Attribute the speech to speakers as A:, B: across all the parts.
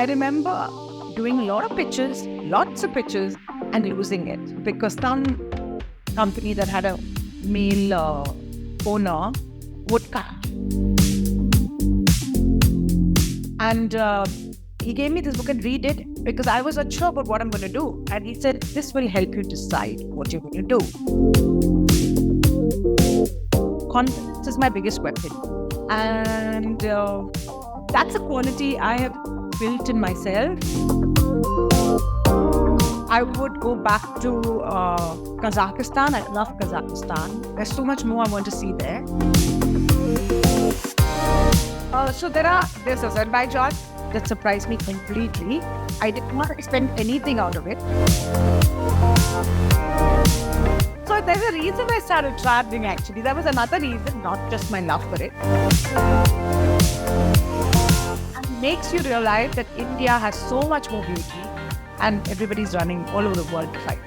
A: I remember doing a lot of pitches, lots of pitches, and losing it because some company that had a male owner would cut. And he gave me this book and read it because I was unsure about what I'm going to do. And he said, this will help you decide what you're going to do. Confidence is my biggest weapon. And that's a quality I have built in myself. I would go back to Kazakhstan. I love Kazakhstan. There's so much more I want to see there. So there's Azerbaijan that surprised me completely. I did not expect anything out of it. So there's a reason I started traveling actually. There was another reason, not just my love for it. And it makes you realize that India has so much more beauty and everybody's running all over the world to fight.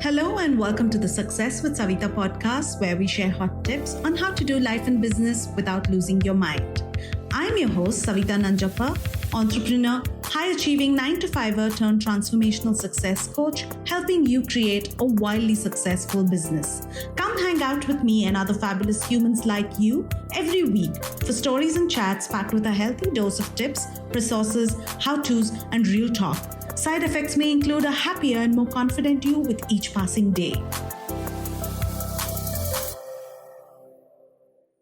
B: Hello and welcome to the Success with Savita podcast, where we share hot tips on how to do life and business without losing your mind. I'm your host, Savita Nanjappa, entrepreneur, high-achieving 9-to-5er turned transformational success coach, helping you create a wildly successful business. Come hang out with me and other fabulous humans like you every week for stories and chats packed with a healthy dose of tips, resources, how-tos, and real talk. Side effects may include a happier and more confident you with each passing day.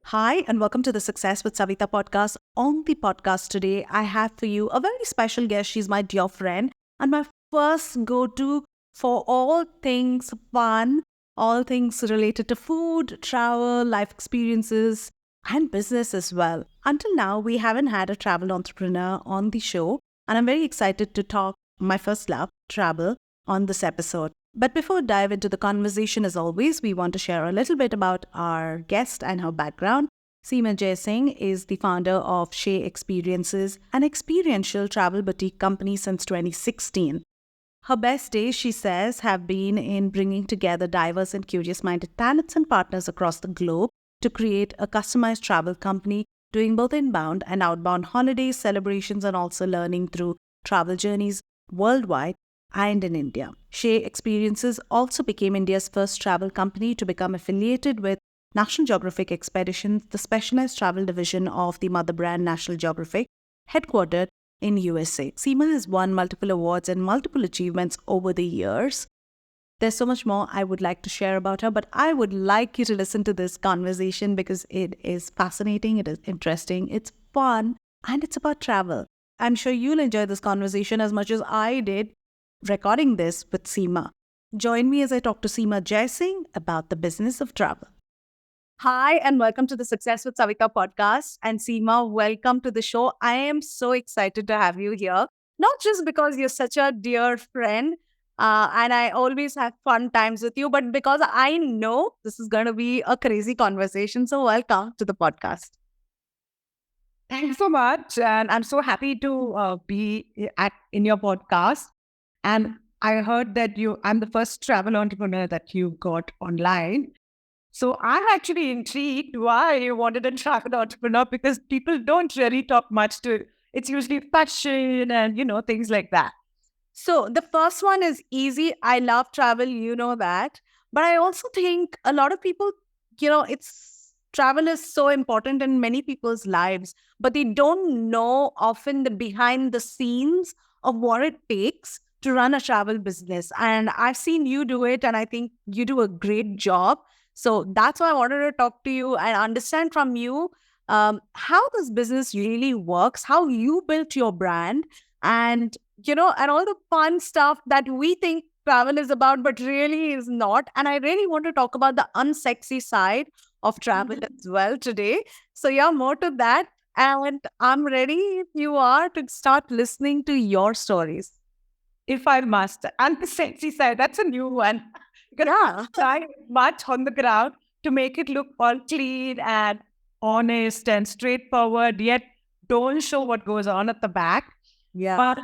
B: Hi, and welcome to the Success with Savita podcast. On the podcast today, I have for you a very special guest. She's my dear friend and my first go-to for all things fun, all things related to food, travel, life experiences, and business as well. Until now, we haven't had a travel entrepreneur on the show, and I'm very excited to talk my first love, travel, on this episode. But before we dive into the conversation, as always, we want to share a little bit about our guest and her background. Seema Jaising is the founder of Shea Experiences, an experiential travel boutique company since 2016. Her best days, she says, have been in bringing together diverse and curious-minded talents and partners across the globe to create a customized travel company, doing both inbound and outbound holidays, celebrations, and also learning through travel journeys worldwide and in India. Shea Experiences also became India's first travel company to become affiliated with National Geographic Expeditions, the specialized travel division of the mother brand National Geographic, headquartered in USA. Seema has won multiple awards and multiple achievements over the years. There's so much more I would like to share about her, but I would like you to listen to this conversation because it is fascinating, it is interesting, it's fun, and it's about travel. I'm sure you'll enjoy this conversation as much as I did recording this with Seema. Join me as I talk to Seema Jaising about the business of travel. Hi, and welcome to the Success with Savita podcast. And Seema, welcome to the show. I am so excited to have you here, not just because you're such a dear friend and I always have fun times with you, but because I know this is going to be a crazy conversation. So welcome to the podcast.
A: Thanks so much. And I'm so happy to be in your podcast. And I heard that I'm the first travel entrepreneur that you got online. So I'm actually intrigued why you wanted a travel entrepreneur, because people don't really talk much to, it's usually fashion and, things like that.
B: So the first one is easy. I love travel, you know that. But I also think a lot of people, travel is so important in many people's lives, but they don't know often the behind the scenes of what it takes to run a travel business. And I've seen you do it, and I think you do a great job. So that's why I wanted to talk to you and understand from you how this business really works, how you built your brand, and and all the fun stuff that we think travel is about, but really is not. And I really want to talk about the unsexy side of travel as well today. So yeah, more to that. And I'm ready, if you are, to start listening to your stories.
A: If I must. And the sexy side, that's a new one.
B: Yeah.
A: Try much on the ground to make it look all clean and honest and straightforward, yet don't show what goes on at the back.
B: Yeah.
A: But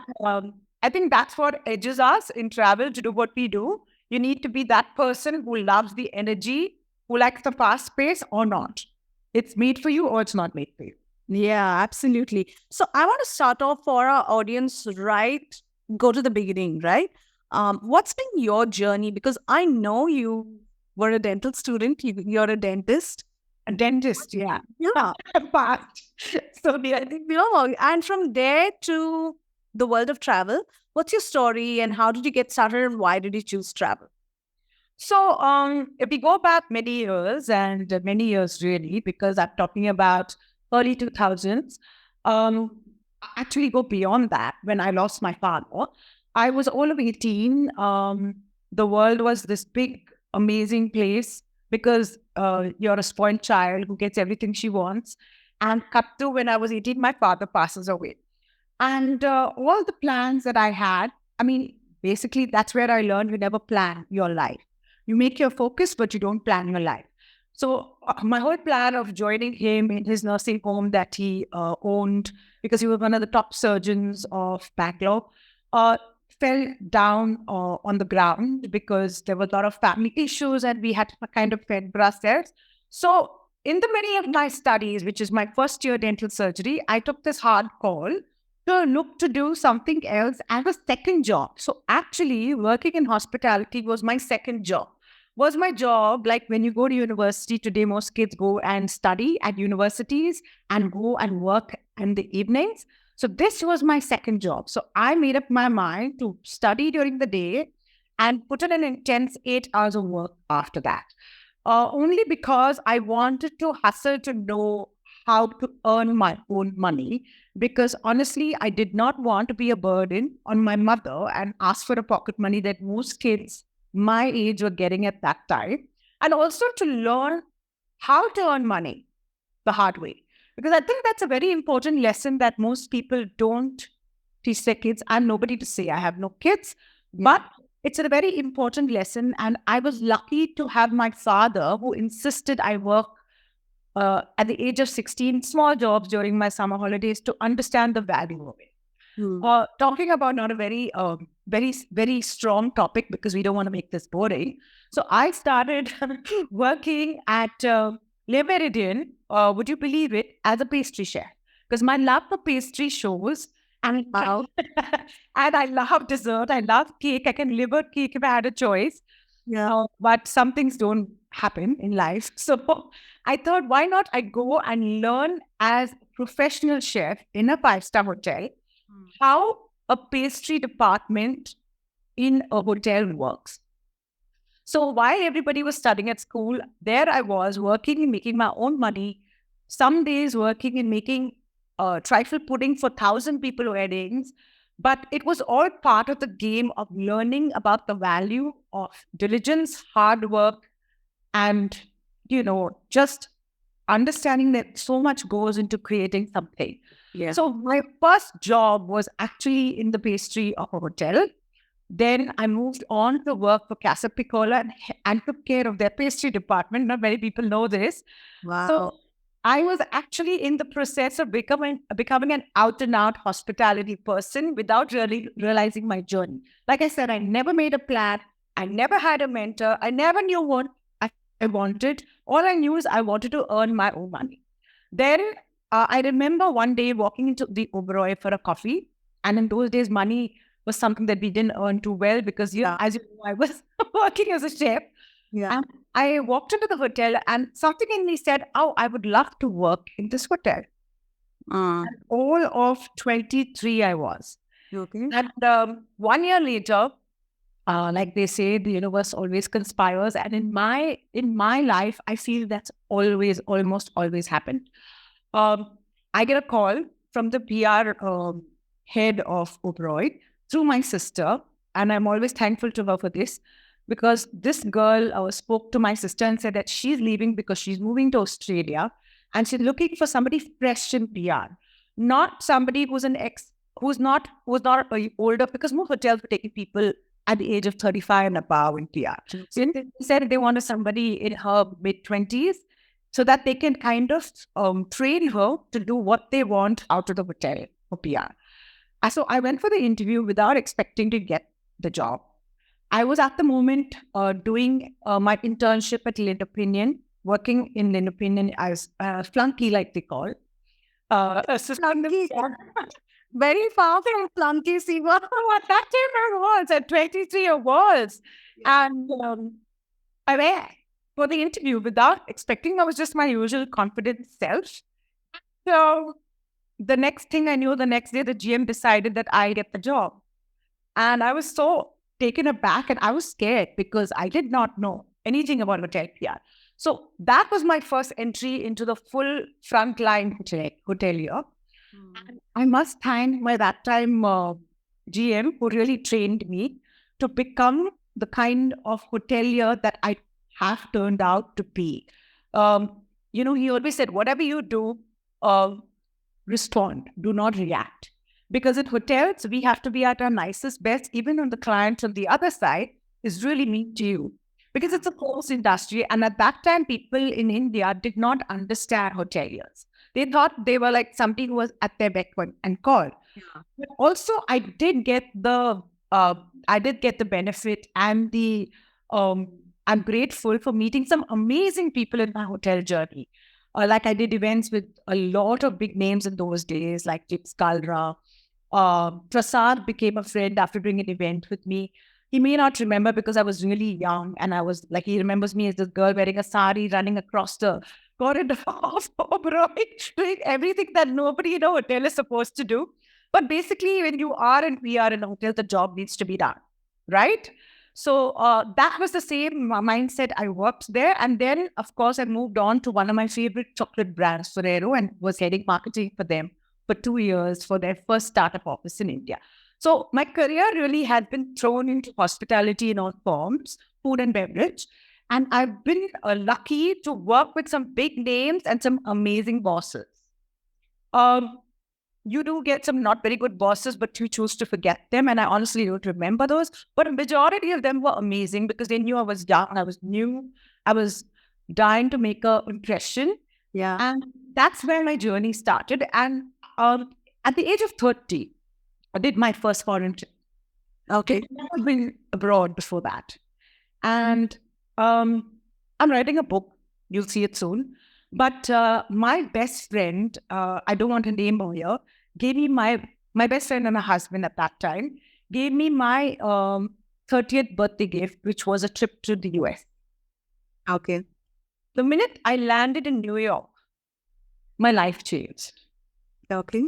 A: I think that's what edges us in travel to do what we do. You need to be that person who loves the energy who likes the fast pace or not. It's made for you or it's not made for you.
B: Yeah, absolutely. So I want to start off for our audience, right? Go to the beginning, right? What's been your journey? Because I know you were a dental student, you're a dentist.
A: A dentist, yeah.
B: Yeah.
A: Fast. So yeah,
B: And from there to the world of travel, what's your story and how did you get started and why did you choose travel?
A: so if we go back many years and many years really, because I'm talking about early 2000s, actually go beyond that. When I lost my father, I was all of 18. The world was this big, amazing place because you're a spoiled child who gets everything she wants. And cut to when I was 18, my father passes away. And all the plans that I had, I mean, basically, that's where I learned you never plan your life. You make your focus, but you don't plan your life. So, my whole plan of joining him in his nursing home that he owned, because he was one of the top surgeons of Bangalore, uh, fell down on the ground because there were a lot of family issues and we had to kind of fend for ourselves. So, in the middle of my studies, which is my first year dental surgery, I took this hard call to look to do something else as a second job. So actually, working in hospitality was my second job. Was my job like when you go to university today? Most kids go and study at universities and go and work in the evenings. So this was my second job. So I made up my mind to study during the day and put in an intense 8 hours of work after that. Only because I wanted to hustle to know how to earn my own money. Because honestly, I did not want to be a burden on my mother and ask for a pocket money that most kids my age were getting at that time. And also to learn how to earn money the hard way. Because I think that's a very important lesson that most people don't teach their kids. I'm nobody to say I have no kids, but it's a very important lesson. And I was lucky to have my father who insisted I work at the age of 16, small jobs during my summer holidays to understand the value of it. Talking about not a very strong topic because we don't want to make this boring. So I started working at Le Meridian, would you believe it, as a pastry chef because my love for pastry shows. And,
B: Wow.
A: and I love dessert. I love cake. I can live a cake if I had a choice.
B: Yeah.
A: But some things don't happen in life. So I thought, why not I go and learn as a professional chef in a five-star hotel how a pastry department in a hotel works. So while everybody was studying at school, there I was working and making my own money. Some days working and making trifle pudding for 1,000 people weddings. But it was all part of the game of learning about the value of diligence, hard work, and, just understanding that so much goes into creating something.
B: Yeah.
A: So my first job was actually in the pastry of a hotel. Then I moved on to work for Casa Piccola and took care of their pastry department. Not many people know this.
B: Wow.
A: So I was actually in the process of becoming an out and out hospitality person without really realizing my journey. Like I said, I never made a plan. I never had a mentor. I never knew what I wanted. All I knew is I wanted to earn my own money. Then I remember one day walking into the Oberoi for a coffee. And in those days, money was something that we didn't earn too well because, as you know, I was working as a chef.
B: Yeah.
A: And I walked into the hotel and something in me said, oh, I would love to work in this hotel. And all of 23 I was.
B: Okay.
A: And 1 year later, like they say, the universe always conspires. And in my life, I feel that's almost always happened. I get a call from the PR head of Oberoi through my sister, and I'm always thankful to her for this because this girl spoke to my sister and said that she's leaving because she's moving to Australia and she's looking for somebody fresh in PR, not somebody who's an who's not older because most hotels were taking people at the age of 35 and above in PR. So they said they wanted somebody in her mid-20s so that they can kind of train her to do what they want out of the hotel for PR. So I went for the interview without expecting to get the job. I was at the moment doing my internship at Lind Opinion, working in Lind Opinion as a flunky, like they call. Assistant.
B: Flunky. Very far from flunky, Seema.
A: What that time I was at 23 I was. And I went for the interview without expecting. I was just my usual confident self. So the next thing I knew, the next day, the GM decided that I'll get the job. And I was so taken aback and I was scared because I did not know anything about hotel PR. So that was my first entry into the full frontline hotelier. And I must thank my that time GM who really trained me to become the kind of hotelier that I have turned out to be. He always said, whatever you do, uh, respond, do not react. Because in hotels, we have to be at our nicest best, even when the client on the other side is really mean to you. Because it's a closed industry. And at that time, people in India did not understand hoteliers. They thought they were like somebody who was at their beck and call.
B: Yeah.
A: But also, I did get the benefit and I'm grateful for meeting some amazing people in my hotel journey. Like I did events with a lot of big names in those days, like Chips Kalra. Prasad became a friend after doing an event with me. He may not remember because I was really young and I was like, he remembers me as this girl wearing a sari running across the corridor of Oberoi, doing everything that nobody in a hotel is supposed to do. But basically, when you are and we are in a hotel, the job needs to be done, right? So that was the same mindset I worked there. And then, of course, I moved on to one of my favorite chocolate brands, Ferrero, and was heading marketing for them for 2 years for their first startup office in India. So my career really had been thrown into hospitality in all forms, food and beverage. And I've been lucky to work with some big names and some amazing bosses. Um, you do get some not very good bosses, but you choose to forget them. And I honestly don't remember those. But a majority of them were amazing because they knew I was young, I was new, I was dying to make an impression.
B: Yeah.
A: And that's where my journey started. And at the age of 30, I did my first foreign trip.
B: Okay.
A: I'd never been abroad before that. And I'm writing a book. You'll see it soon. But my best friend, I don't want to name her here, gave me my best friend and her husband at that time, gave me my 30th birthday gift, which was a trip to the US.
B: Okay.
A: The minute I landed in New York, my life changed.
B: Okay.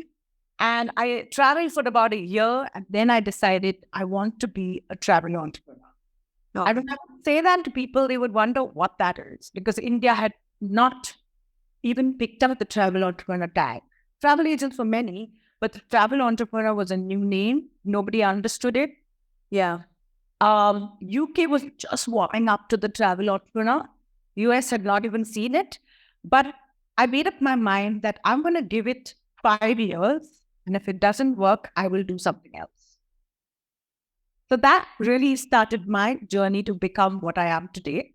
A: And I traveled for about a year, and then I decided I want to be a travel entrepreneur.
B: Oh.
A: And when I would say that to people, they would wonder what that is, because India had not even picked up the travel entrepreneur tag. Travel agents for many, but the travel entrepreneur was a new name. Nobody understood it.
B: Yeah.
A: UK was just warming up to the travel entrepreneur. US had not even seen it. But I made up my mind that I'm going to give it 5 years. And if it doesn't work, I will do something else. So that really started my journey to become what I am today.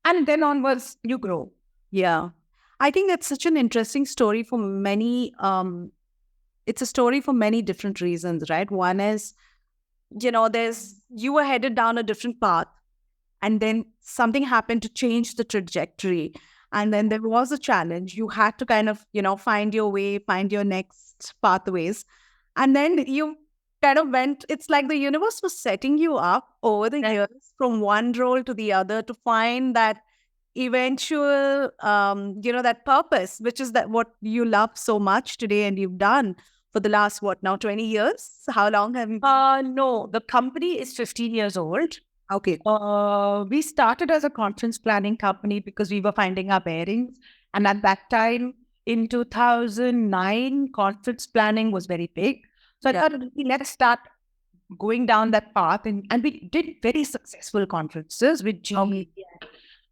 A: And then onwards, you grow.
B: Yeah. I think that's such an interesting story for many. It's a story for many different reasons, right? One is, you were headed down a different path, and then something happened to change the trajectory. And then there was a challenge. You had to kind of, find your way, find your next pathways. And then you kind of went, it's like the universe was setting you up over the years from one role to the other to find that eventual, that purpose, which is that what you love so much today and you've done for the last, 20 years? How long have you?
A: No, the company is 15 years old.
B: Okay.
A: We started as a conference planning company because we were finding our bearings. And at that time, in 2009, conference planning was very big. So I thought, let's start going down that path. And we did very successful conferences with GE,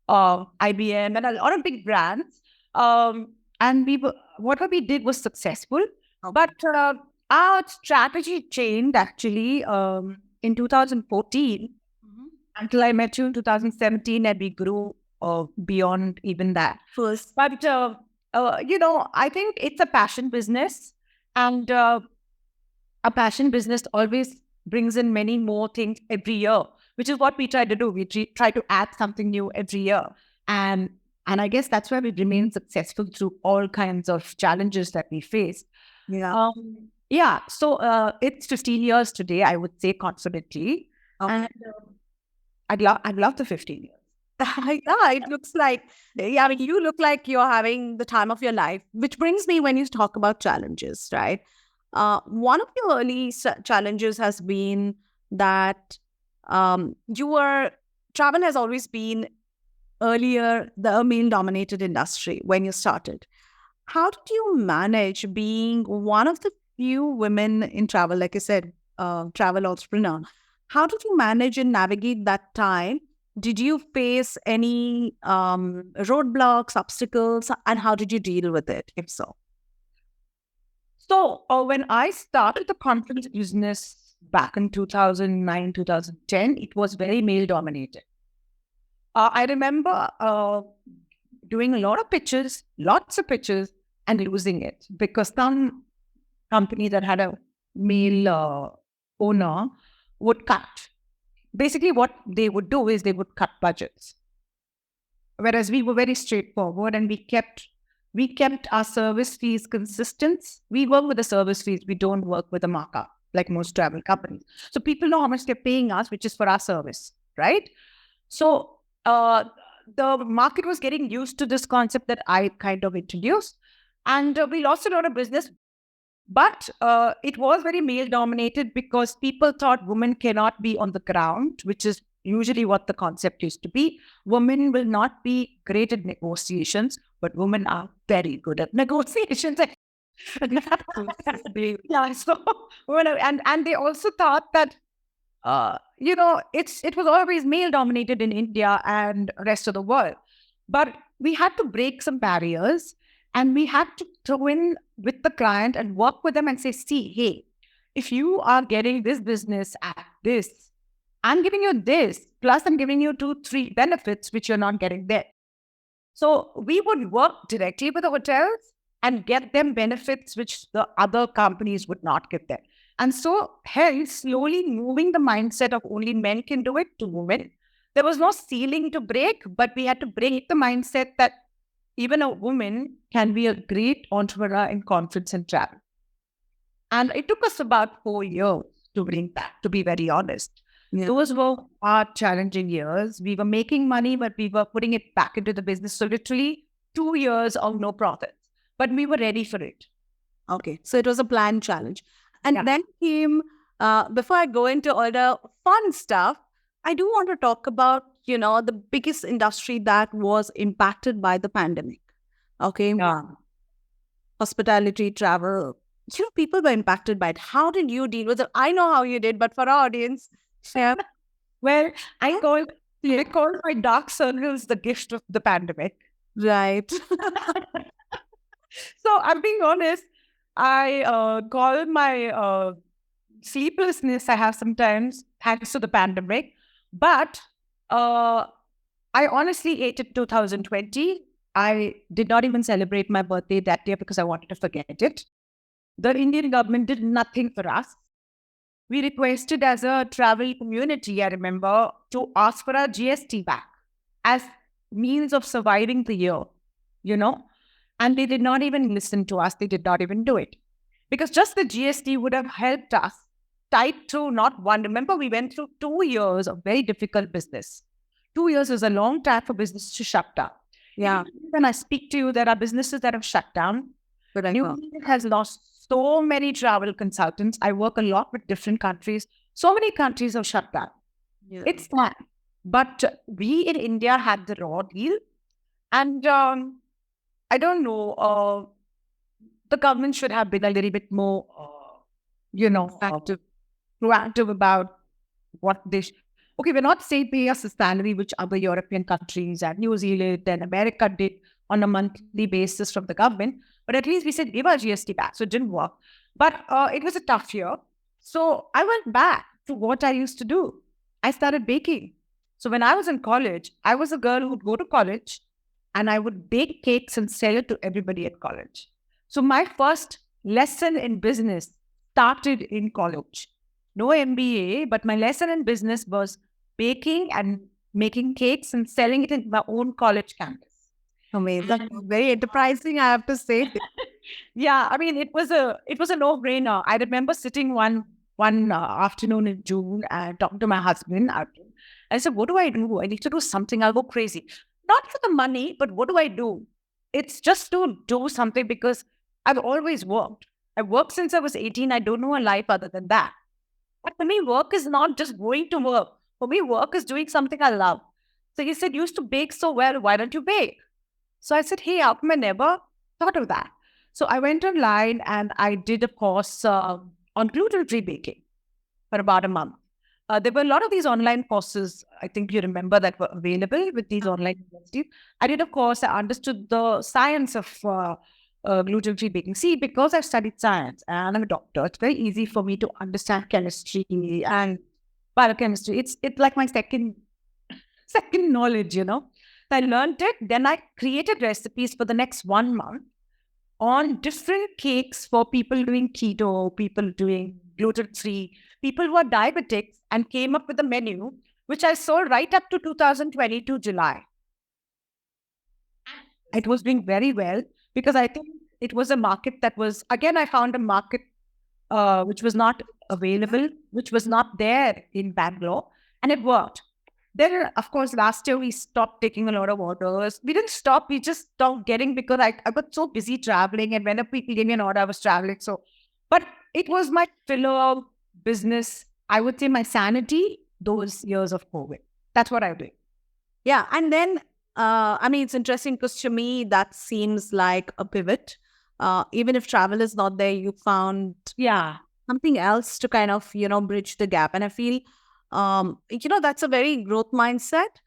A: IBM, and a lot of big brands. And whatever we did was successful. But our strategy changed actually in 2014 until I met you in 2017, and we grew beyond even that.
B: First.
A: But, I think it's a passion business, and a passion business always brings in many more things every year which is what we try to do. We try to add something new every year. And and I guess that's why we remain successful through all kinds of challenges that we face.
B: Yeah.
A: Yeah. So it's 15 years today, I would say confidently.
B: Okay.
A: And I'd love the 15 years.
B: Yeah, it looks like, yeah, I mean, you look like you're having the time of your life, which brings me when you talk about challenges, right? One of your early challenges has been that travel has always been earlier the male dominated industry when you started. How did you manage being one of the few women in travel, like I said, travel entrepreneur? How did you manage and navigate that time? Did you face any roadblocks, obstacles, and how did you deal with it, if so?
A: So when I started the conference business back in 2009, 2010, it was very male dominated. I remember doing a lot of pitches, lots of pitches, and losing it because some company that had a male owner would cut. Basically, what they would do is they would cut budgets. Whereas we were very straightforward and we kept our service fees consistent. We work with the service fees. We don't work with a markup like most travel companies. So people know how much they're paying us, which is for our service, right? So the market was getting used to this concept that I kind of introduced. And we lost a lot of business. But it was very male dominated because people thought women cannot be on the ground, which is usually what the concept used to be. Women will not be great at negotiations, but women are very good at negotiations. Yeah, so and they also thought that it was always male dominated in India and rest of the world. But we had to break some barriers and we had to throw in with the client and work with them and say, see, hey, if you are getting this business at this, I'm giving you this, plus I'm giving you 2, 3 benefits which you're not getting there. So we would work directly with the hotels and get them benefits which the other companies would not give them. And so, hence, slowly moving the mindset of only men can do it to women. There was no ceiling to break, but we had to break the mindset that even a woman can be a great entrepreneur in conference and travel. And it took us about 4 years to bring that, to be very honest. Yeah. Those were our challenging years. We were making money, but we were putting it back into the business. So literally 2 years of no profits, but we were ready for it.
B: Okay. So it was a planned challenge. And then came, before I go into all the fun stuff, I do want to talk about, the biggest industry that was impacted by the pandemic. Okay.
A: Yeah.
B: Hospitality, travel, people were impacted by it. How did you deal with it? I know how you did, but for our audience,
A: well, I call my dark circles the gift of the pandemic.
B: Right.
A: So I'm being honest. I call my sleeplessness I have sometimes thanks to the pandemic. But I honestly hated 2020. I did not even celebrate my birthday that year because I wanted to forget it. The Indian government did nothing for us. We requested as a travel community, I remember, to ask for our GST back as means of surviving the year, and they did not even listen to us. They did not even do it because just the GST would have helped us tied through not one. Remember, we went through 2 years of very difficult business. 2 years is a long time for business to shut down.
B: Yeah.
A: When I speak to you, there are businesses that have shut down. New Zealand has lost so many travel consultants. I work a lot with different countries. So many countries have shut down. Yeah. It's sad. But we in India had the raw deal. And I don't know, the government should have been a little bit more, proactive about what they... Okay, we're not saying pay us a salary, which other European countries and New Zealand and America did on a monthly basis from the government. But at least we said, give our GST back. So it didn't work. But it was a tough year. So I went back to what I used to do. I started baking. So when I was in college, I was a girl who would go to college and I would bake cakes and sell it to everybody at college. So my first lesson in business started in college. No MBA, but my lesson in business was baking and making cakes and selling it in my own college campus.
B: Amazing. Very enterprising, I have to say.
A: Yeah, I mean, it was a no-brainer. I remember sitting one afternoon in June and talking to my husband. I said, "What do I do? I need to do something. I'll go crazy. Not for the money, but what do I do? It's just to do something because I've always worked. I've worked since I was 18. I don't know a life other than that. But for me, work is not just going to work. For me, work is doing something I love." So he said, "You used to bake so well. Why don't you bake?" So I said, "Hey, how come I never thought of that?" So I went online and I did a course on gluten-free baking for about a month. There were a lot of these online courses, I think you remember, that were available with these online universities. I did a course, I understood the science of gluten-free baking. See, because I've studied science and I'm a doctor, it's very easy for me to understand chemistry and biochemistry. It's like my second knowledge, you know. I learned it. Then I created recipes for the next 1 month on different cakes for people doing keto, people doing gluten free, people who are diabetics, and came up with a menu which I sold right up to 2022 July. It was doing very well because I think it was a market that was, again, I found a market which was not available, which was not there in Bangalore, and it worked. Then, of course, last year we stopped taking a lot of orders. We didn't stop, we just stopped getting because I got so busy traveling, and whenever people gave me an order, I was traveling. So, but it was my filler business. I would say my sanity those years of COVID. That's what I do.
B: Yeah. And then, I mean, it's interesting because to me, that seems like a pivot. Even if travel is not there, you found
A: Yeah.
B: something else to kind of, bridge the gap. And I feel, that's a very growth mindset.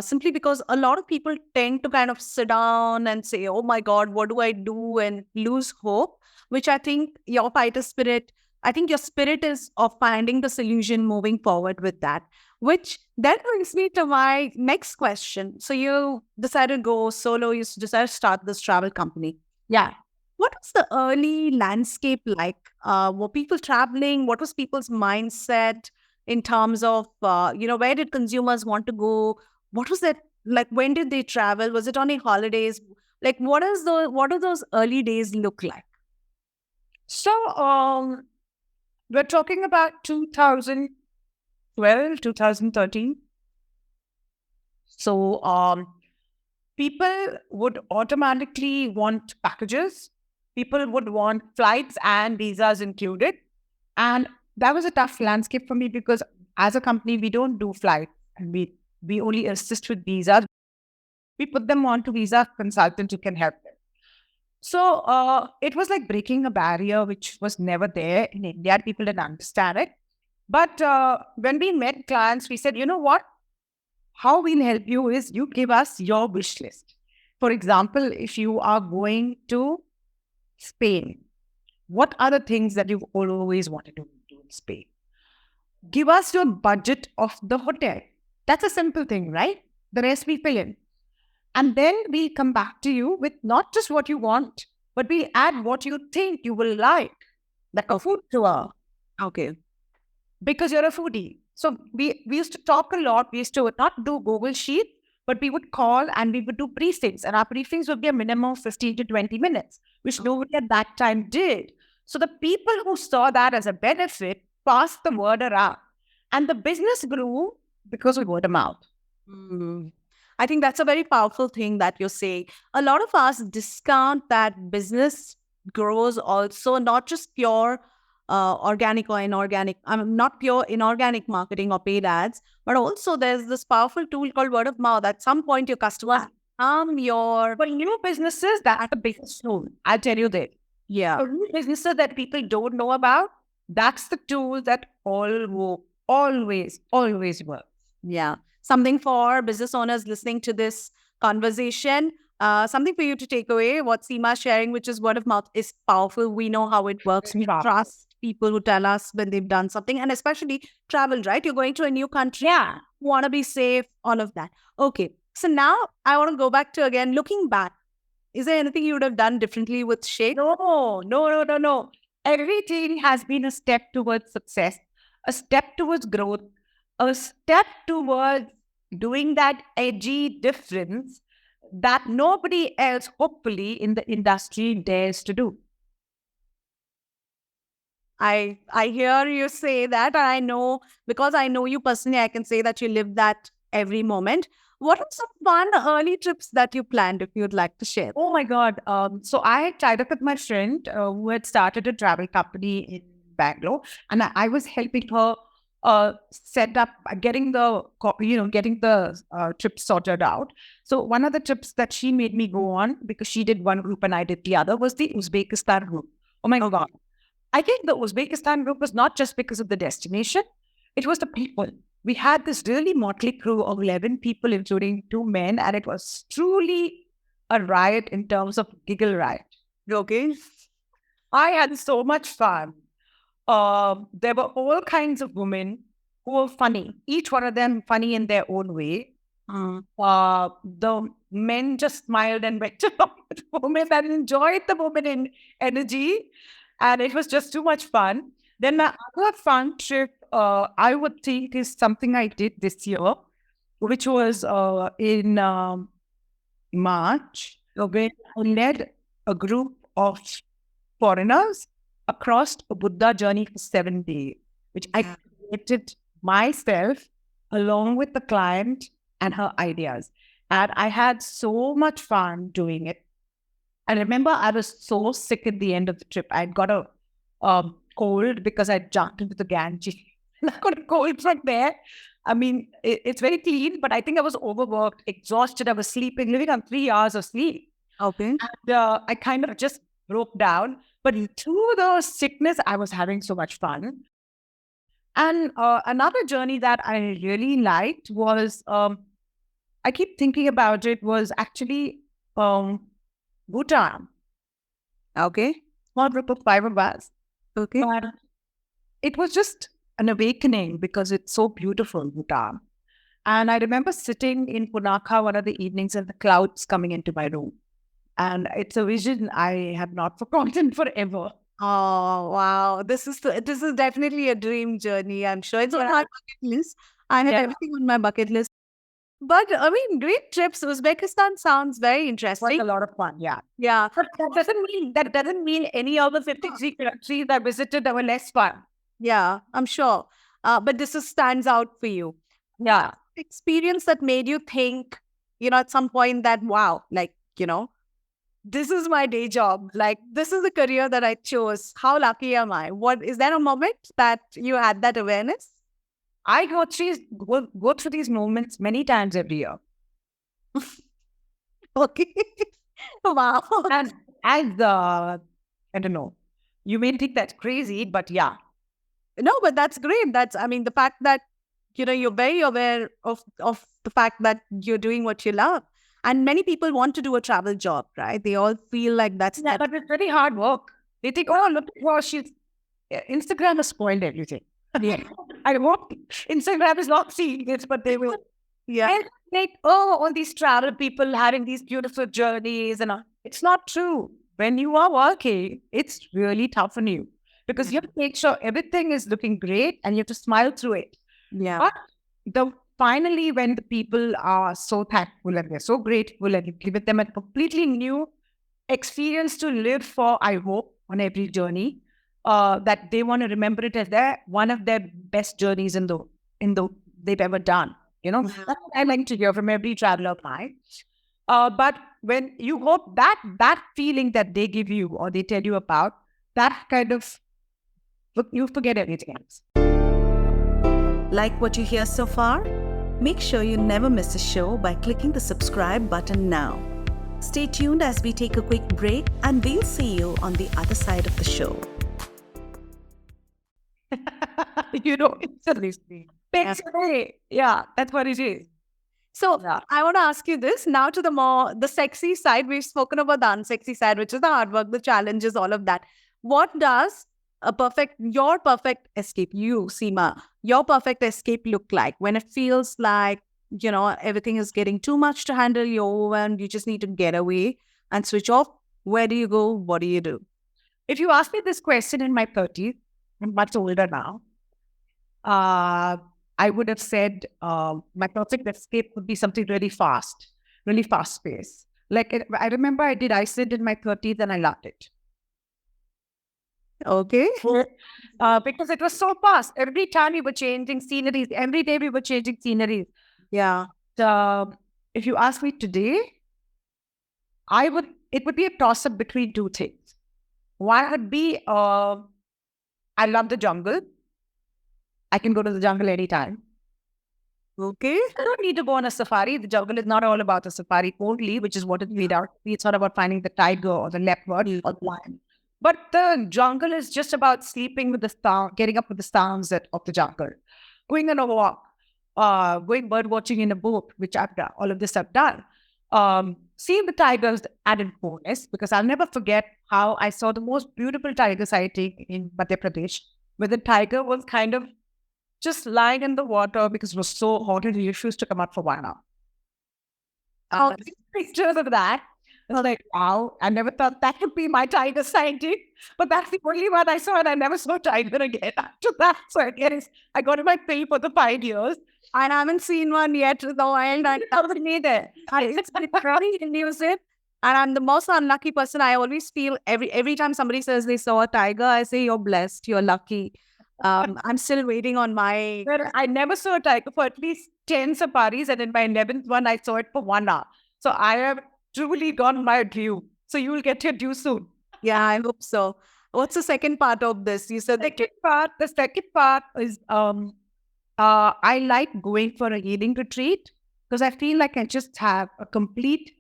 B: Simply because a lot of people tend to kind of sit down and say, oh my God, what do I do? And lose hope, which I think your fighter spirit, I think your spirit is of finding the solution moving forward with that, which then brings me to my next question. So you decided to go solo, you decided to start this travel company.
A: Yeah.
B: What was the early landscape like? Were people traveling? What was people's mindset in terms of, where did consumers want to go? What was that like? When did they travel? Was it on a holidays? Like, what do those early days look like?
A: So, we're talking about 2012, 2013. So, people would automatically want packages. People would want flights and visas included. And that was a tough landscape for me because as a company, we don't do flights and we only assist with visas. We put them on to visa consultant who can help them. So it was like breaking a barrier which was never there in India. People didn't understand it. But when we met clients, we said, you know what? How we'll help you is you give us your wish list. For example, if you are going to Spain, what are the things that you've always wanted to do in Spain? Give us your budget of the hotel. That's a simple thing, right? The rest we fill in. And then we come back to you with not just what you want, but we add what you think you will like a food tour,
B: Okay.
A: because you're a foodie. So we used to talk a lot. We used to not do Google Sheet, but we would call and we would do briefings. And our briefings would be a minimum of 15 to 20 minutes, which nobody at that time did. So the people who saw that as a benefit passed the word around. And the business grew because of word of mouth.
B: Mm. I think that's a very powerful thing that you're saying. A lot of us discount that business grows also, not just pure organic or inorganic, I mean, not pure inorganic marketing or paid ads, but also there's this powerful tool called word of mouth. At some point, your customers your.
A: For new businesses, that's a business tool. I'll tell you that.
B: Yeah.
A: For new businesses that people don't know about, that's the tool that always works.
B: Yeah. Something for business owners listening to this conversation. Something for you to take away. What Seema is sharing, which is word of mouth, is powerful. We know how it works. We trust people who tell us when they've done something, and especially travel, right? You're going to a new country.
A: Yeah.
B: Want to be safe, all of that. Okay. So now I want to go back to again, looking back. Is there anything you would have done differently with Shake?
A: No. Everything has been a step towards success, a step towards growth, a step towards doing that edgy difference that nobody else, hopefully, in the industry dares to do.
B: I hear you say that, and I know, because I know you personally, I can say that you live that every moment. What are some fun early trips that you planned, if you'd like to share?
A: Oh my God. So I had tied up with my friend who had started a travel company in Bangalore, and I was helping her set up, getting the trip sorted out. So one of the trips that she made me go on, because she did one group and I did the other, was the Uzbekistan group. Oh my God. I think the Uzbekistan group was not just because of the destination, it was the people. We had this really motley crew of 11 people, including two men, and it was truly a riot in terms of giggle riot.
B: Okay.
A: I had so much fun. There were all kinds of women who were funny, each one of them funny in their own way. The men just smiled and went along with the women and enjoyed the women energy. And it was just too much fun. Then my other fun trip, I would think, is something I did this year, which was in March, where I led a group of foreigners across a Buddha journey for 7 days, which I created myself along with the client and her ideas. And I had so much fun doing it. I remember I was so sick at the end of the trip. I'd got a cold because I jumped into the Ganges. And I got a cold from there. I mean, it's very clean, but I think I was overworked, exhausted. I was sleeping, living on 3 hours of sleep.
B: Okay.
A: And I kind of just broke down. But through the sickness, I was having so much fun. And another journey that I really liked was, I keep thinking about it, was actually Bhutan.
B: Okay.
A: Small group of 5 of us.
B: Okay.
A: But it was just an awakening because it's so beautiful, Bhutan. And I remember sitting in Punakha one of the evenings and the clouds coming into my room. And it's a vision I have not forgotten forever.
B: Oh wow, this is definitely a dream journey. I'm sure it's on my bucket list. I have everything on my bucket list. But I mean, great trips. Uzbekistan sounds very
A: It was
B: interesting.
A: a lot of fun, yeah.
B: Yeah,
A: But that doesn't mean any other 53 countries I visited that were less fun.
B: yeah, I'm sure. But this is, stands out for you.
A: Yeah.
B: Experience that made you think, at some point that wow, like, this is my day job. Like, this is the career that I chose. How lucky am I? What is there a moment that you had that awareness?
A: I go through these moments many times every year.
B: Okay. Wow.
A: And as I don't know, you may think that's crazy, but yeah.
B: No, but that's great. That's, I mean, the fact that, you're very aware of the fact that you're doing what you love. And many people want to do a travel job, right? They all feel like that's
A: Yeah, but it's very hard work. They think, oh, look, well, Instagram has spoiled everything.
B: Yeah.
A: I hope Instagram is not seeing it, but they will.
B: Yeah.
A: And like, oh, all these travel people having these beautiful journeys and all. It's not true. When you are working, it's really tough on you because you have to make sure everything is looking great and you have to smile through it.
B: Yeah.
A: But finally, when the people are so thankful and they're so grateful and you give them a completely new experience to live for, I hope, on every journey, that they want to remember it as one of their best journeys in the they've ever done. That's what I like to hear from every traveler of mine. But when you hope that feeling that they give you or they tell you about, that kind of, you forget everything else.
B: Like what you hear so far? Make sure you never miss a show by clicking the subscribe button now. Stay tuned as we take a quick break, and we'll see you on the other side of the show.
A: Instantly. Yeah, that's what it is.
B: So I want to ask you this now, to the sexy side. We've spoken about the unsexy side, which is the hard work, the challenges, all of that. What does your perfect escape, you, Seema, your perfect escape look like when it feels like, everything is getting too much to handle, you're overwhelmed, you just need to get away and switch off? Where do you go? What do you do?
A: If you ask me this question in my 30s, I'm much older now. I would have said my perfect escape would be something really fast pace. Like I remember I did Iceland in my 30s and I loved it.
B: Okay.
A: Because it was so fast. Every time we were changing sceneries, every day we were changing sceneries.
B: Yeah.
A: If you ask me today, it would be a toss up between two things. One would be, I love the jungle. I can go to the jungle anytime.
B: Okay.
A: I don't need to go on a safari. The jungle is not all about the safari only, which is what it's made out to be. It's not about finding the tiger or the leopard or the lion. But the jungle is just about sleeping with the sound, getting up with the sounds of the jungle, going on a walk, going bird watching in a boat, which I've done. All of this I've done. Seeing the tigers added bonus because I'll never forget how I saw the most beautiful tiger sighting in Madhya Pradesh, where the tiger was kind of just lying in the water because it was so hot and he refused to come out for 1 hour.
B: Oh,
A: Pictures of that. I was like, wow, I never thought that would be my tiger sighting. But that's the only one I saw, and I never saw tiger again after that. So I guess I got my pay for the 5 years.
B: I haven't seen one yet in the wild. I haven't neither. It's very elusive. And I'm the most unlucky person. I always feel every time somebody says they saw a tiger, I say you're blessed, you're lucky. I'm still waiting on my.
A: Where I never saw a tiger for at least 10 safaris, and in my 11th one, I saw it for 1 hour. So I have truly gone my due. So you will get your due soon.
B: Yeah, I hope so. What's the second part of this? You said that.
A: The second part is I like going for a healing retreat because I feel like I just have a complete,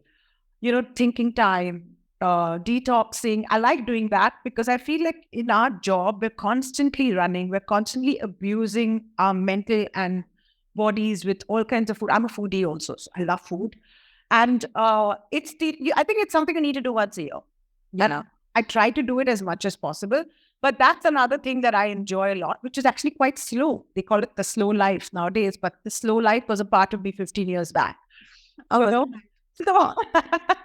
A: thinking time, detoxing. I like doing that because I feel like in our job, we're constantly running, we're constantly abusing our mental and bodies with all kinds of food. I'm a foodie also, so I love food. And I think it's something I need to do once a year.
B: Yeah.
A: I try to do it as much as possible. But that's another thing that I enjoy a lot, which is actually quite slow. They call it the slow life nowadays, but the slow life was a part of me 15 years back.
B: Oh,
A: So,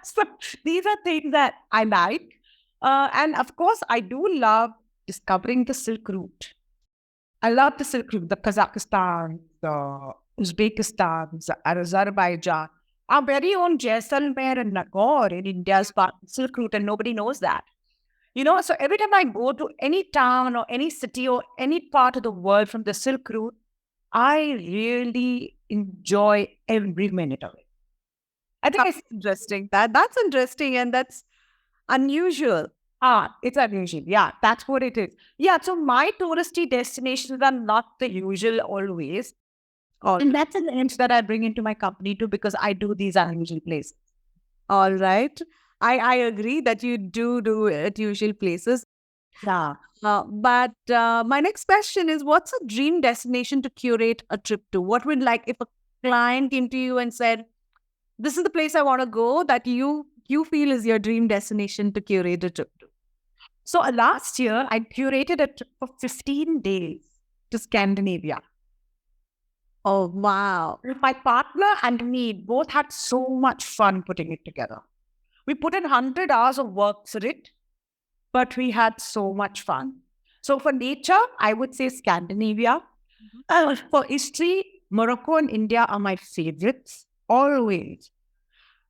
A: so these are things that I like. And of course, I do love discovering the Silk Route. I love the Silk Route, the Kazakhstan, the Uzbekistan, the Azerbaijan. Our very own Jaisalmer and Nagaur in India's part of the Silk Route, and nobody knows that. So every time I go to any town or any city or any part of the world from the Silk Route, I really enjoy every minute of it. I think
B: that's interesting. That's interesting and that's unusual.
A: It's unusual. Yeah, that's what it is. Yeah, so my touristy destinations are not the usual always. And that's an edge that I bring into my company too because I do these unusual places.
B: All right. I agree that you do at usual places.
A: Yeah.
B: But my next question is, what's a dream destination to curate a trip to? What would like if a client came to you and said, "This is the place I want to go," that you feel is your dream destination to curate a trip to?
A: So last year, I curated a trip for 15 days to Scandinavia.
B: Oh, wow.
A: My partner and me both had so much fun putting it together. We put in 100 hours of work for it, but we had so much fun. So for nature, I would say Scandinavia. For history, Morocco and India are my favorites, always.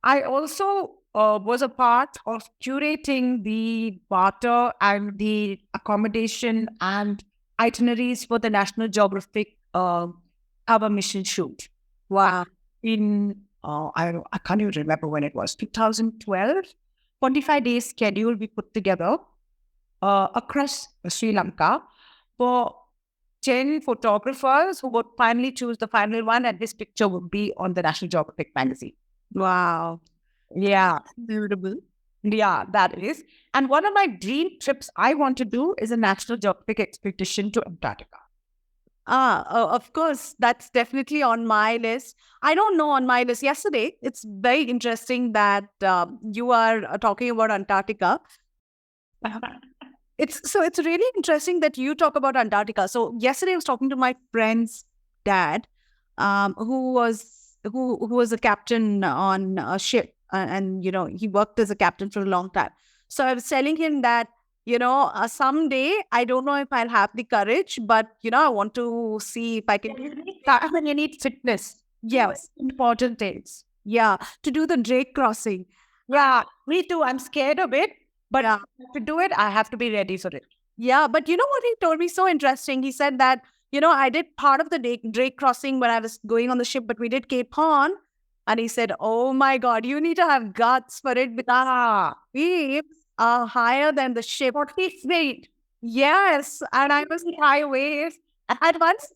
A: I also was a part of curating the barter and the accommodation and itineraries for the National Geographic cover mission shoot.
B: Wow.
A: I can't even remember when it was, 2012, 45 days schedule we put together across Sri Lanka for 10 photographers who would finally choose the final one, and this picture would be on the National Geographic magazine.
B: Wow.
A: Yeah.
B: Beautiful.
A: Yeah, that is. And one of my dream trips I want to do is a National Geographic expedition to Antarctica.
B: Of course, that's definitely on my list. I don't know on my list. Yesterday, it's very interesting that you are talking about Antarctica. It's really interesting that you talk about Antarctica. So yesterday I was talking to my friend's dad, who was a captain on a ship, and he worked as a captain for a long time. So I was telling him that someday, I don't know if I'll have the courage, but, I want to see if I can.
A: You need fitness.
B: Yes.
A: Important things.
B: Yeah. To do the Drake crossing.
A: Yeah, me too. I'm scared of it, but
B: Yeah.
A: to do it, I have to be ready for it.
B: Yeah. But you know what he told me? So interesting. He said that, I did part of the Drake crossing when I was going on the ship, but we did Cape Horn. And he said, oh my God, you need to have guts for it because waves are higher than the ship.
A: 40 feet.
B: Yes. And I was
A: High waves.
B: at once.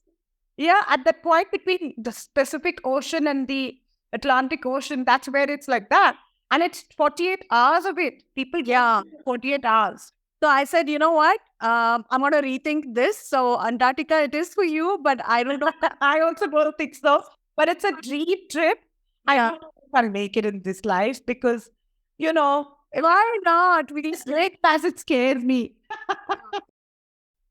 A: Yeah, at that point between the Pacific Ocean and the Atlantic Ocean, that's where it's like that. And it's 48 hours of it. People,
B: Yeah.
A: 48 hours.
B: So I said, you know what? I'm going to rethink this. So Antarctica, it is for you, but I don't know.
A: I also don't think so. But it's a dream trip. I
B: Yeah.
A: don't know if I'll make it in this life because,
B: Why not?
A: it's great as it scares me.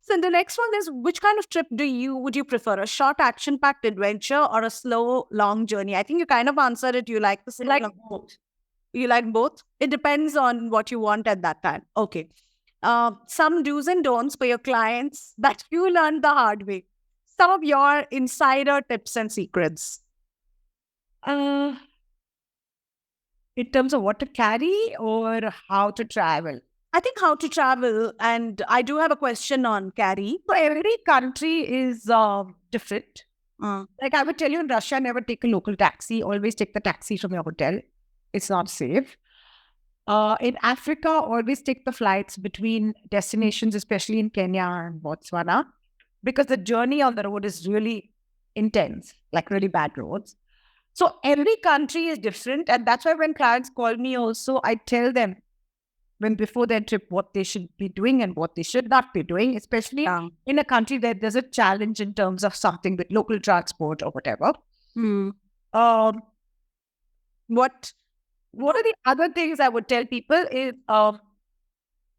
B: So the next one is, which kind of trip would you prefer? A short action-packed adventure or a slow, long journey? I think you kind of answered it. You like the slow,
A: Like
B: long-
A: both.
B: You like both? It depends on what you want at that time. Okay. Some do's and don'ts for your clients that you learned the hard way. Some of your insider tips and secrets.
A: Uh, in terms of what to carry or how to travel.
B: I think how to travel, and I do have a question on carry.
A: So every country is different. Like I would tell you in Russia, never take a local taxi. Always take the taxi from your hotel. It's not safe. In Africa, always take the flights between destinations, especially in Kenya and Botswana, because the journey on the road is really intense, like really bad roads. So every country is different. And that's why when clients call me also, I tell them when before their trip what they should be doing and what they should not be doing, especially in a country that there's a challenge in terms of something with local transport or whatever. Um, what are the other things I would tell people is,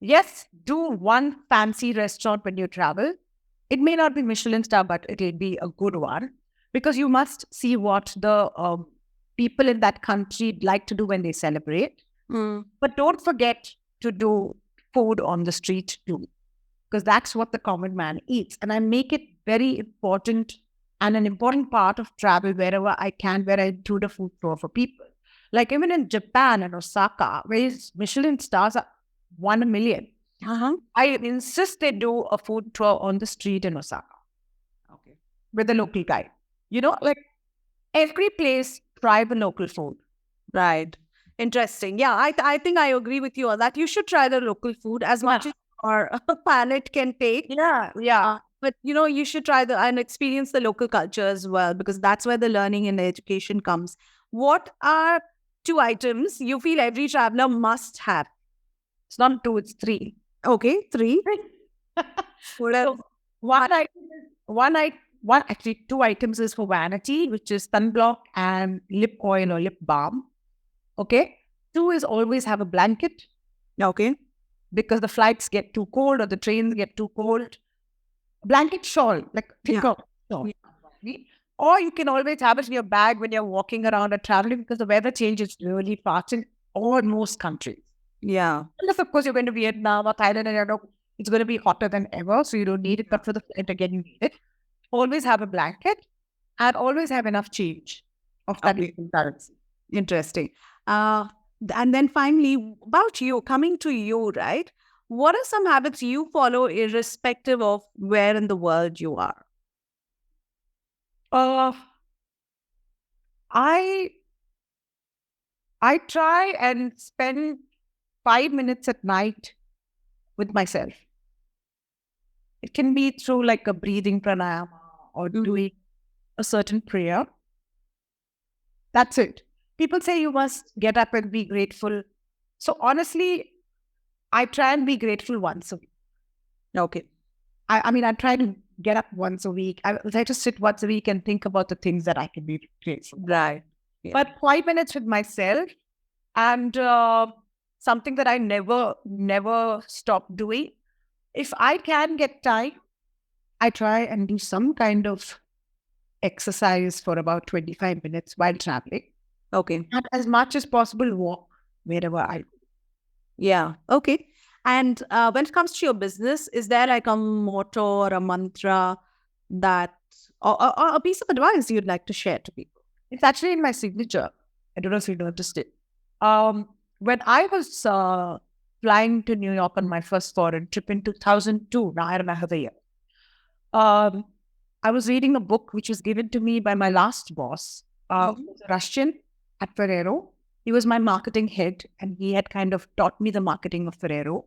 A: yes, do one fancy restaurant when you travel. It may not be Michelin star, but it'll be a good one because you must see what the people in that country like to do when they celebrate. But don't forget to do food on the street too, because that's what the common man eats. And I make it very important and an important part of travel wherever I can, where I do the food tour for people. Like even in Japan and Osaka, where Michelin stars are 1 million. I insist they do a food tour on the street in Osaka. Okay. With a local guide. Like every place, try the local food.
B: Right. Interesting. Yeah, I think I agree with you on that. You should try the local food as much as your palate can take.
A: Yeah.
B: But you should try and experience the local culture as well, because that's where the learning and the education comes. What are 2 items you feel every traveler must have?
A: It's not 2, it's 3.
B: Okay, 3.
A: So actually 2 items is for vanity, which is sunblock and lip oil or lip balm. Okay. 2 is always have a blanket.
B: Okay.
A: Because the flights get too cold or the trains get too cold. Blanket shawl, like thicker shawl. Yeah. Or you can always have it in your bag when you're walking around or traveling, because the weather changes really fast in almost countries.
B: Yeah.
A: Unless, of course, you're going to Vietnam or Thailand and it's going to be hotter than ever, so you don't need it. But for the flight, again, you need it. Always have a blanket and always have enough change of that currency.
B: Interesting. And then finally, about you, coming to you, right? What are some habits you follow irrespective of where in the world you are?
A: I try and spend 5 minutes at night with myself. It can be through like a breathing pranayama or doing a certain prayer. That's it. People say you must get up and be grateful. So honestly, I try and be grateful once a week.
B: Okay.
A: I try to get up once a week. I try to sit once a week and think about the things that I can be grateful for.
B: Right.
A: Yeah. But 5 minutes with myself and something that I never stop doing. If I can get time, I try and do some kind of exercise for about 25 minutes while traveling.
B: Okay.
A: And as much as possible, walk wherever I go.
B: Yeah. Okay. And when it comes to your business, is there like a motto or a mantra that, or a piece of advice you'd like to share to people?
A: It's actually in my signature. I don't know if you noticed it. When I was flying to New York on my first foreign trip in 2002, now I remember the year, um, I was reading a book which was given to me by my last boss, who was a Russian at Ferrero. He was my marketing head, and he had kind of taught me the marketing of Ferrero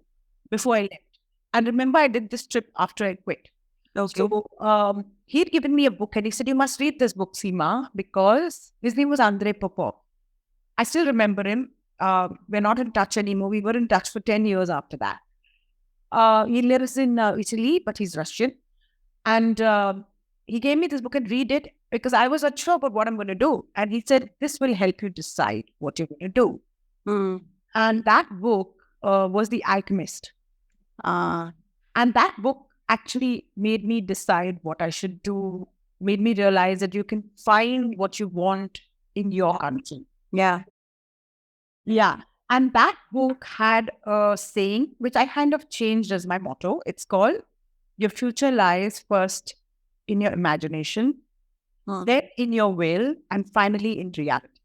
A: before I left. And remember, I did this trip after I quit.
B: Okay.
A: So he'd given me a book and he said, "You must read this book, Seema," because his name was Andrei Popov. I still remember him. We're not in touch anymore. We were in touch for 10 years after that. He lives in Italy, but he's Russian. And he gave me this book and read it because I was not sure about what I'm going to do. And he said, "This will help you decide what you're going to do."
B: Mm.
A: And that book was The Alchemist.
B: Uh,
A: And that book actually made me decide what I should do, made me realize that you can find what you want in your country.
B: yeah.
A: Yeah. And that book had a saying, which I kind of changed as my motto. It's called, "Your future lies first in your imagination, then in your will, and finally in reality."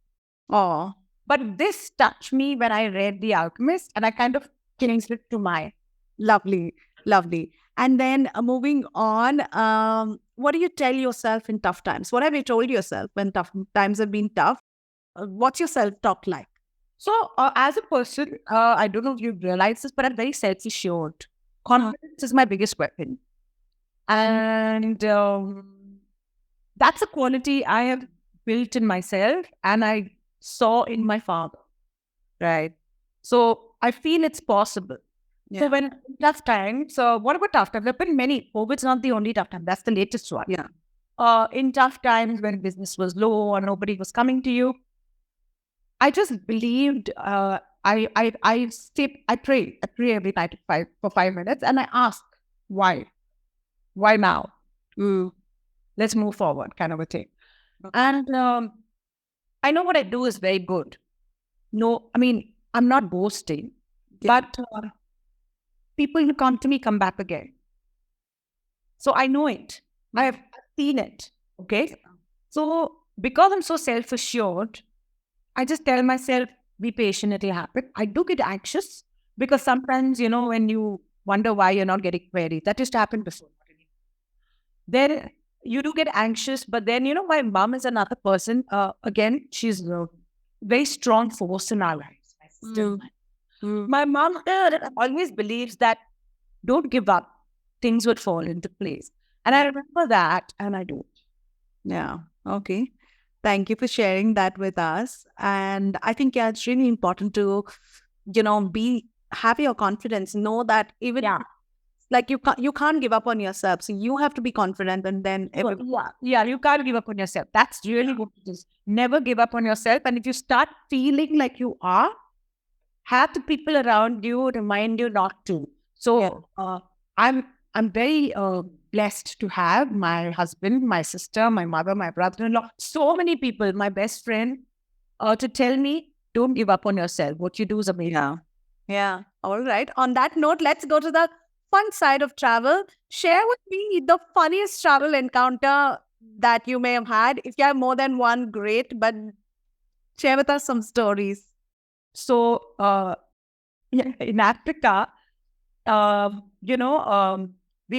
B: Oh,
A: But this touched me when I read The Alchemist, and I kind of changed it to my.
B: lovely, lovely. And then moving on, what do you tell yourself in tough times? What have you told yourself when tough times have been tough? What's your self-talk like?
A: So, as a person, I don't know if you realize this, but I'm very self-assured. Confidence is my biggest weapon. And that's a quality I have built in myself and I saw in my father. Right. So, I feel it's possible. So, when tough times, what about tough times? There have been many. COVID's not the only tough time. That's the latest one.
B: Yeah.
A: In tough times when business was low or nobody was coming to you, I just believed. I pray. I pray every night for 5 minutes, and I ask why. Why now? Let's move forward, kind of a thing. And I know what I do is very good. No, I mean I'm not boasting, but people who come to me come back again. So I know it. I have seen it. Okay. So because I'm so self assured, I just tell myself, be patient, it'll happen. I do get anxious because sometimes, when you wonder why you're not getting queries, that used to happen before. Then you do get anxious, but then, my mom is another person. Again, she's a very strong force in our lives. My sister. My mom always believes that don't give up, things would fall into place. And I remember that and I do.
B: Yeah. Okay. Thank you for sharing that with us. And I think, yeah, it's really important to, have your confidence, know that even like you can't give up on yourself. So you have to be confident and then
A: Yeah, you can't give up on yourself. That's really what it is. Never give up on yourself. And if you start feeling like you are, have the people around you remind you not to. So I'm very blessed to have my husband, my sister, my mother, my brother-in-law, so many people, my best friend, to tell me, don't give up on yourself. What you do is amazing.
B: Yeah. Yeah. All right. On that note, let's go to the fun side of travel. Share with me the funniest travel encounter that you may have had. If you have more than one, great, but share with us some stories.
A: So in Africa, we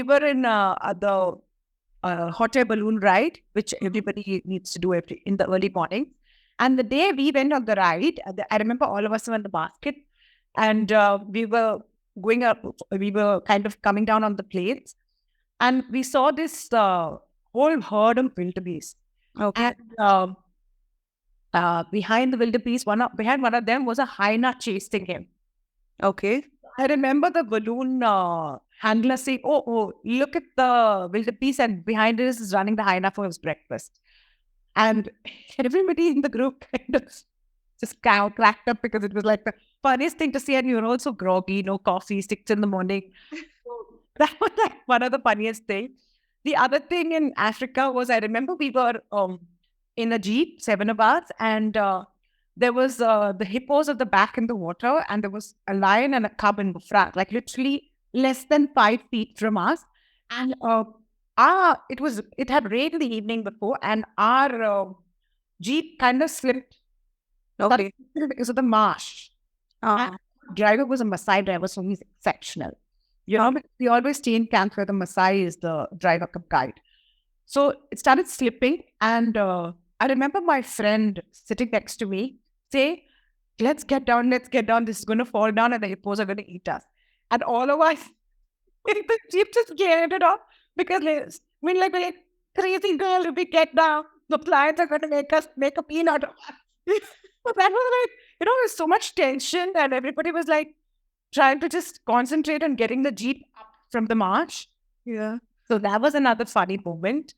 A: were in the hot air balloon ride, which everybody needs to do in the early morning. And the day we went on the ride, I remember all of us were in the basket, and we were going up. We were kind of coming down on the planes, and we saw this whole herd of wildebeest.
B: Okay.
A: And behind the wildebeest, behind one of them was a hyena chasing him.
B: Okay.
A: I remember the balloon handler saying, "Oh, look at the wildebeest, and behind it is running the hyena for his breakfast." And everybody in the group kind of just cracked up because it was like the funniest thing to see. And you're also groggy, no coffee, 6 in the morning. So that was like one of the funniest things. The other thing in Africa was I remember we were in a Jeep, 7 of us, and there was the hippos at the back in the water, and there was a lion and a cub in the front, like literally less than 5 feet from us. And it had rained the evening before, and our jeep kind of slipped
B: Okay.
A: because of the marsh. And driver was a Maasai driver, so he's exceptional. Because we always stay in camp where the Maasai is the driver cum guide. So it started slipping, and I remember my friend sitting next to me say, let's get down, this is going to fall down and the hippos are going to eat us. And all of us in the jeep just get it off because, like a crazy girl, if we get down, the clients are going to make a peanut of us. But that was like, there's so much tension, and everybody was like trying to just concentrate on getting the jeep up from the marsh.
B: Yeah.
A: So that was another funny moment.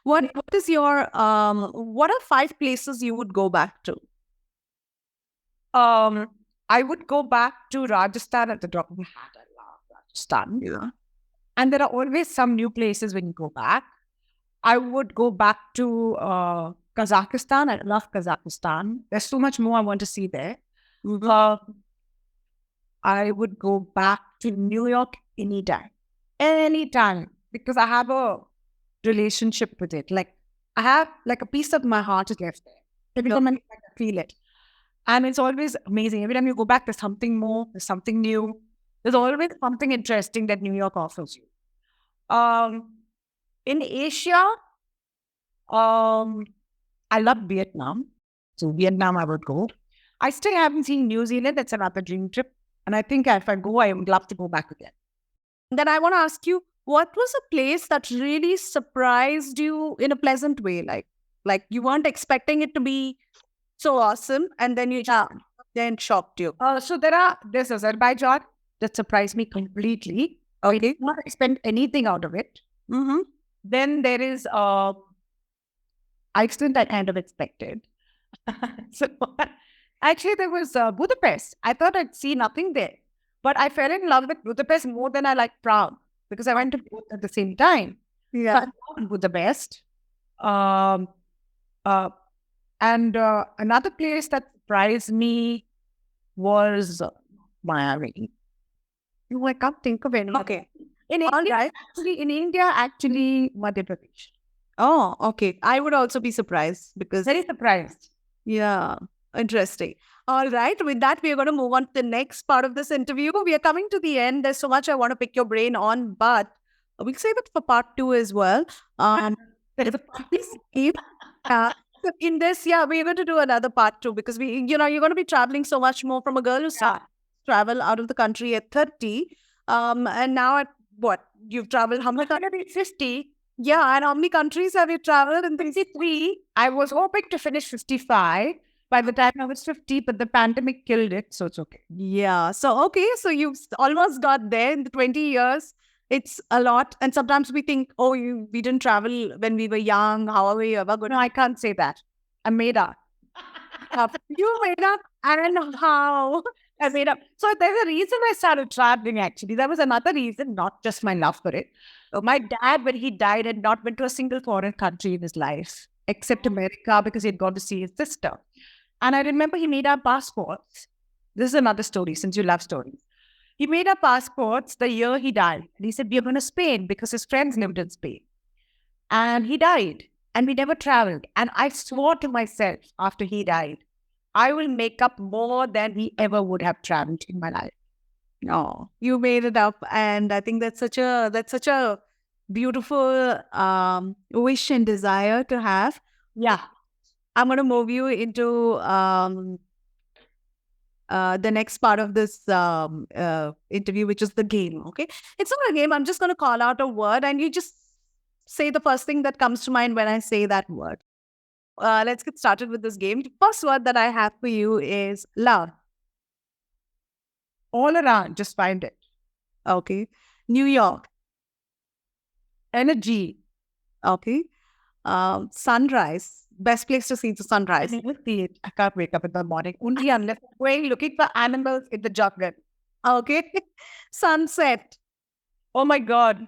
B: What is your what are 5 places you would go back to?
A: I would go back to Rajasthan at the drop of a hat. I love Rajasthan.
B: Yeah.
A: And there are always some new places when you go back. I would go back to Kazakhstan. I love Kazakhstan. There's so much more I want to see there. I would go back to New York anytime, because I have a relationship with it. Like I have like a piece of my heart is left there. Every time I feel it. And it's always amazing. Every time you go back, there's something more, there's something new. There's always something interesting that New York offers you. In Asia, I love Vietnam. So Vietnam, I would go. I still haven't seen New Zealand. That's another dream trip. And I think if I go, I would love to go back again.
B: Then I want to ask you, what was a place that really surprised you in a pleasant way? Like you weren't expecting it to be so awesome, and then then shocked you.
A: So there's Azerbaijan that surprised me completely. I did not expect anything out of it. Then there is Iceland. I kind of expected. So actually, there was Budapest. I thought I'd see nothing there, but I fell in love with Budapest more than I liked Prague, because I went to both at the same time.
B: Yeah.
A: So I loved Budapest. And another place that surprised me was Miami. I can't think of any.
B: Okay.
A: In India, actually, Madhya Pradesh.
B: Oh, okay. I would also be surprised because
A: Very surprised.
B: yeah, interesting. All right. With that, we are going to move on to the next part of this interview. We are coming to the end. There's so much I want to pick your brain on, but we'll save it for part 2 as well. In this, we're going to do another part 2 because you're going to be traveling so much more from a girl who started travel out of the country at 30. And now at what? You've traveled how many countries?
A: 50.
B: Yeah, and how many countries have you traveled? In
A: 53. I was hoping to finish 55 by the time I was 50, but the pandemic killed it, so it's okay.
B: Yeah. So, okay. So you've almost got there in the 20 years. It's a lot. And sometimes we think, we didn't travel when we were young. How are we ever going?
A: No, I can't say that. I made up.
B: You made up? And how?
A: I made up. So there's a reason I started traveling, actually. There was another reason, not just my love for it. My dad, when he died, had not been to a single foreign country in his life, except America, because he'd gone to see his sister. And I remember he made our passports. This is another story, since you love stories. He made our passports the year he died. And he said, we're going to Spain, because his friends lived in Spain. And he died, and we never traveled. And I swore to myself after he died, I will make up more than he ever would have traveled in my life.
B: No, you made it up, and I think that's such a beautiful wish and desire to have.
A: Yeah,
B: I'm going to move you into the next part of this interview, which is the game. Okay, it's not a game. I'm just going to call out a word, and you just say the first thing that comes to mind when I say that word. Let's get started with this game. The first word that I have for you is love.
A: All around, just find it.
B: Okay. New York.
A: Energy.
B: Okay. Sunrise. Best place to see the sunrise.
A: I never see it. I can't wake up in the morning, only unless I'm going looking for animals in the jungle.
B: Okay. Sunset.
A: Oh my God.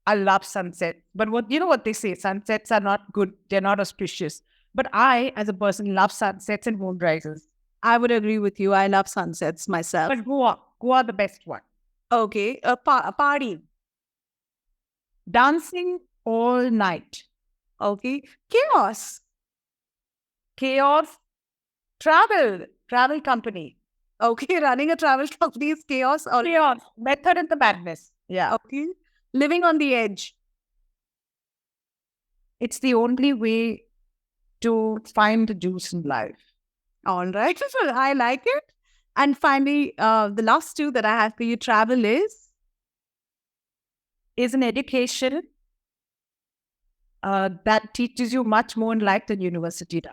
A: I love sunset. But you know what they say? Sunsets are not good. They're not auspicious. But I, as a person, love sunsets and moonrises.
B: I would agree with you. I love sunsets myself.
A: But Goa the best one.
B: Okay, a party.
A: Dancing all night.
B: Okay, chaos.
A: Chaos. Travel company.
B: Okay, running a travel company is chaos. Or
A: Chaos. Method and the madness. Yeah.
B: okay, living on the edge.
A: It's the only way to find the juice in life.
B: All right, I like it. And finally, the last two that I have for you, travel
A: Is an education that teaches you much more in life than university does.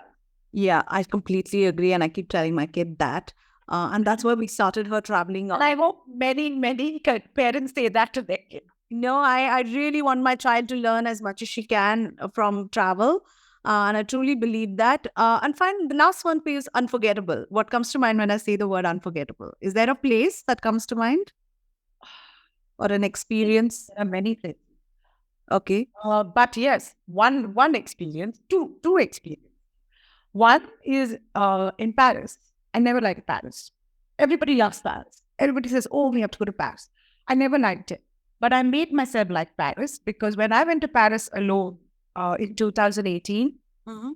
B: Yeah, I completely agree. And I keep telling my kid that. And that's why we started her traveling.
A: And I hope many parents say that to their kids.
B: No, I really want my child to learn as much as she can from travel. And I truly believe that. And finally, the last one for you is unforgettable. What comes to mind when I say the word unforgettable? Is there a place that comes to mind or an experience?
A: There are many things.
B: Okay.
A: But yes, one experience, two experience. One is in Paris. I never liked Paris. Everybody loves Paris. Everybody says, "Oh, we have to go to Paris." I never liked it, but I made myself like Paris because when I went to Paris alone in 2018,
B: Mm-hmm.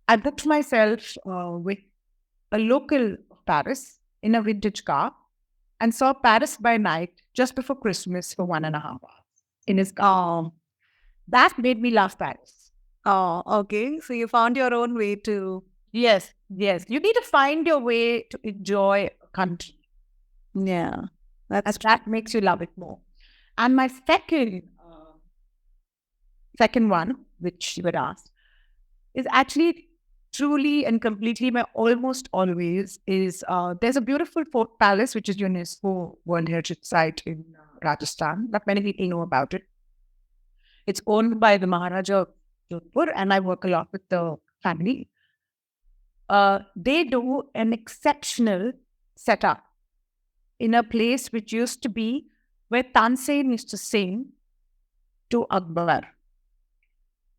A: I booked myself with a local of Paris in a vintage car and saw Paris by night just before Christmas for 1.5 hours in his car. That made me love Paris.
B: Oh, okay. So you found your own way to.
A: Yes, yes. You need to find your way to enjoy a country.
B: Yeah.
A: And
B: That's
A: that makes you love it more. And my second one, which you had asked, is actually truly and completely my almost always is there's a beautiful fort palace which is UNESCO World Heritage Site in Rajasthan. Not many people know about it. It's owned by the Maharaja of Jodhpur, and I work a lot with the family. They do an exceptional setup in a place which used to be where Tansen used to sing to Akbar.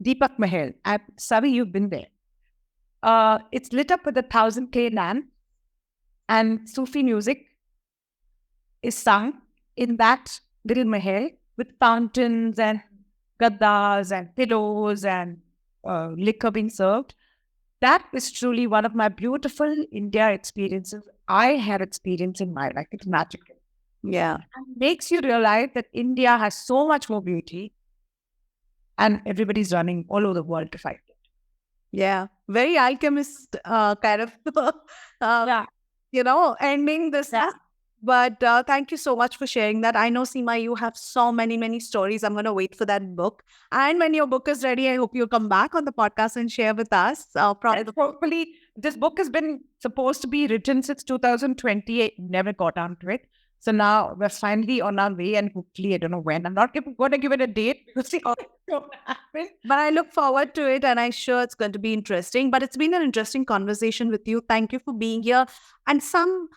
A: Deepak Mahal. Savi, you've been there. It's lit up with 1,000 clay lamps, and Sufi music is sung in that little mahal with fountains and gaddas and pillows and liquor being served. That is truly one of my beautiful India experiences. I had experience in my life. It's magical.
B: yeah.
A: And makes you realize that India has so much more beauty and everybody's running all over the world to fight it.
B: Yeah. Very alchemist kind of
A: Yeah.
B: ending this.
A: Yeah.
B: But thank you so much for sharing that. I know, Seema, you have so many stories. I'm going to wait for that book. And when your book is ready, I hope you'll come back on the podcast and share with us.
A: Hopefully, this book has been supposed to be written since 2028. Never got onto it. So now we're finally on our way, and hopefully, I don't know when. I'm not going to give it a date because it's going to happen.
B: But I look forward to it, and I'm sure it's going to be interesting. But it's been an interesting conversation with you. Thank you for being here. And something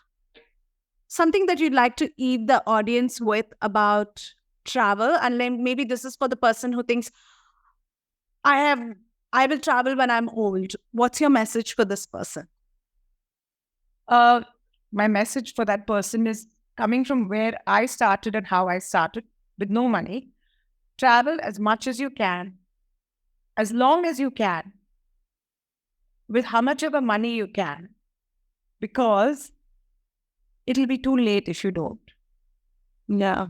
B: that you'd like to eat the audience with about travel, and then maybe this is for the person who thinks I will travel when I'm old. What's your message for this person?
A: My message for that person is coming from where I started and how I started with no money. Travel as much as you can, as long as you can, with how much of a money you can, because it'll be too late if you don't.
B: Yeah.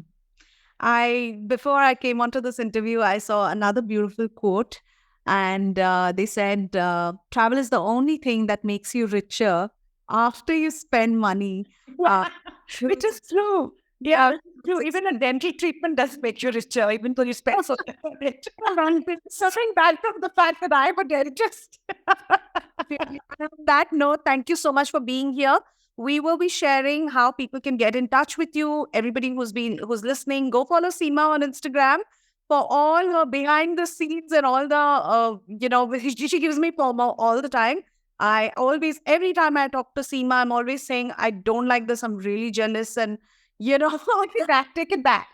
B: Before I came onto this interview, I saw another beautiful quote, and they said, travel is the only thing that makes you richer after you spend money.
A: Which is true. Yeah, true. Even a dental treatment does make you richer, even though you spend so much on it. Suffering bad from the fact that I'm a dentist.
B: On that note, thank you so much for being here. We will be sharing how people can get in touch with you. Everybody who's listening, go follow Seema on Instagram for all her behind the scenes and all the she gives me promo all the time. I always, every time I talk to Seema, I'm always saying, I don't like this. I'm really jealous. And,
A: Take it back.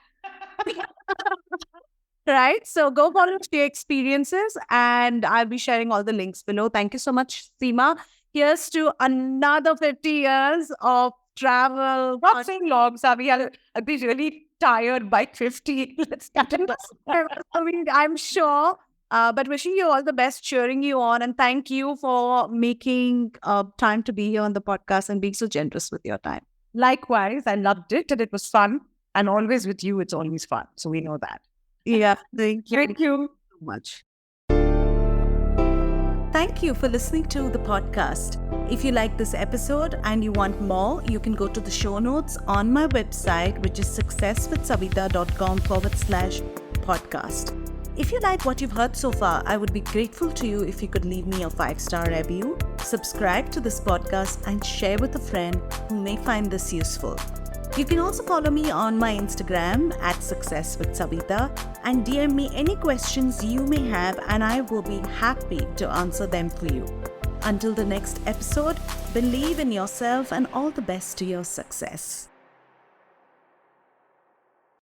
B: Right? So go follow your experiences and I'll be sharing all the links below. Thank you so much, Seema. Here's to another 50 years of travel.
A: Not saying long, Savi. I'll be really tired by 50. Let's cut it.
B: I mean, I'm sure. But wishing you all the best, cheering you on, and thank you for making time to be here on the podcast and being so generous with your time.
A: Likewise, I loved it and it was fun. And always with you, it's always fun. So we know that.
B: Yeah, thank you
A: Thank you.
B: so much. Thank you for listening to the podcast. If you like this episode and you want more, you can go to the show notes on my website, which is successwithsavita.com/podcast. If you like what you've heard so far, I would be grateful to you if you could leave me a 5-star review, subscribe to this podcast, and share with a friend who may find this useful. You can also follow me on my Instagram @successwithsavita and DM me any questions you may have, and I will be happy to answer them for you. Until the next episode, believe in yourself and all the best to your success.